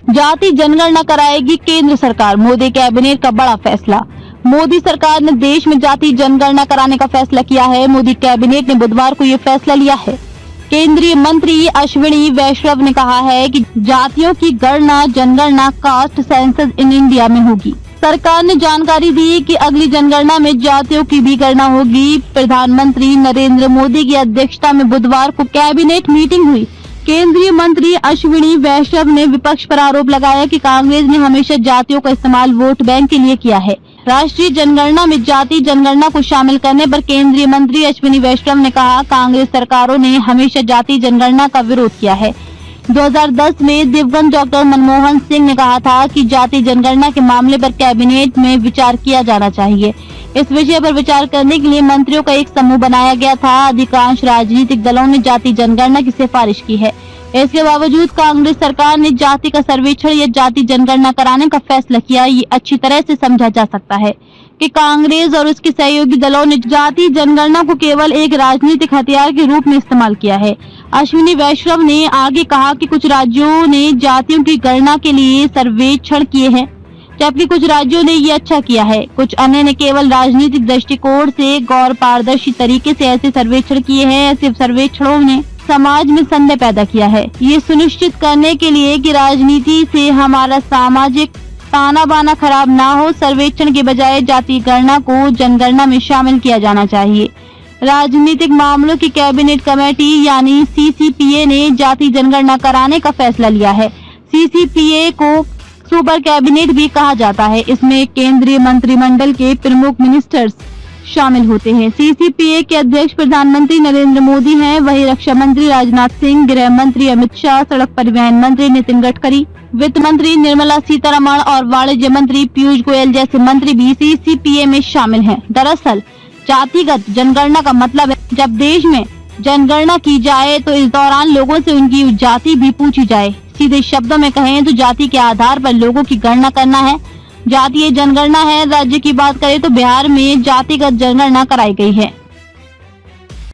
जाति जनगणना कराएगी केंद्र सरकार, मोदी कैबिनेट का बड़ा फैसला। मोदी सरकार ने देश में जाति जनगणना कराने का फैसला किया है। मोदी कैबिनेट ने बुधवार को ये फैसला लिया है। केंद्रीय मंत्री अश्विनी वैष्णव ने कहा है कि जातियों की गणना जनगणना कास्ट सेंसस इन इंडिया में होगी। सरकार ने जानकारी दी कि अगली जनगणना में जातियों की भी गणना होगी। प्रधानमंत्री नरेंद्र मोदी की अध्यक्षता में बुधवार को कैबिनेट मीटिंग हुई। केंद्रीय मंत्री अश्विनी वैष्णव ने विपक्ष पर आरोप लगाया कि कांग्रेस ने हमेशा जातियों का इस्तेमाल वोट बैंक के लिए किया है। राष्ट्रीय जनगणना में जाति जनगणना को शामिल करने पर केंद्रीय मंत्री अश्विनी वैष्णव ने कहा, कांग्रेस सरकारों ने हमेशा जाति जनगणना का विरोध किया है। 2010 में दिवंगत डॉक्टर मनमोहन सिंह ने कहा था कि जाति जनगणना के मामले पर कैबिनेट में विचार किया जाना चाहिए। इस विषय पर विचार करने के लिए मंत्रियों का एक समूह बनाया गया था। अधिकांश राजनीतिक दलों ने जाति जनगणना की सिफारिश की है। इसके बावजूद कांग्रेस सरकार ने जाति का सर्वेक्षण या जाति जनगणना कराने का फैसला किया। ये अच्छी तरह से समझा जा सकता है कि कांग्रेस और उसके सहयोगी दलों ने जाति जनगणना को केवल एक राजनीतिक हथियार के रूप में इस्तेमाल किया है। अश्विनी वैष्णव ने आगे कहा कि कुछ राज्यों ने जातियों की गणना के लिए सर्वेक्षण किए हैं, जबकि कुछ राज्यों ने ये अच्छा किया है। कुछ अन्य ने केवल राजनीतिक दृष्टिकोण से गैर पारदर्शी तरीके से ऐसे सर्वेक्षण किए हैं। ऐसे सर्वेक्षणों ने समाज में संदेह पैदा किया है, ये सुनिश्चित करने के लिए कि राजनीति से हमारा सामाजिक ताना बाना खराब ना हो। सर्वेक्षण के बजाय जाति गणना को जनगणना में शामिल किया जाना चाहिए। राजनीतिक मामलों की कैबिनेट कमेटी यानी CCPA ने जाति जनगणना कराने का फैसला लिया है। CCPA को सुपर कैबिनेट भी कहा जाता है। इसमें केंद्रीय मंत्रिमंडल के प्रमुख मिनिस्टर्स शामिल होते हैं। CCPA के अध्यक्ष प्रधानमंत्री नरेंद्र मोदी हैं। वहीं रक्षा मंत्री राजनाथ सिंह, गृह मंत्री अमित शाह, सड़क परिवहन मंत्री नितिन गडकरी, वित्त मंत्री निर्मला सीतारमण और वाणिज्य मंत्री पीयूष गोयल जैसे मंत्री भी CCPA में शामिल हैं। दरअसल जातिगत जनगणना का मतलब है जब देश में जनगणना की जाए तो इस दौरान लोगों से उनकी जाति भी पूछी जाए। सीधे शब्दों में कहें तो जाति के आधार पर लोगों की गणना करना है। जातीय जनगणना है। राज्य की बात करें तो बिहार में जातिगत जनगणना कराई गई है।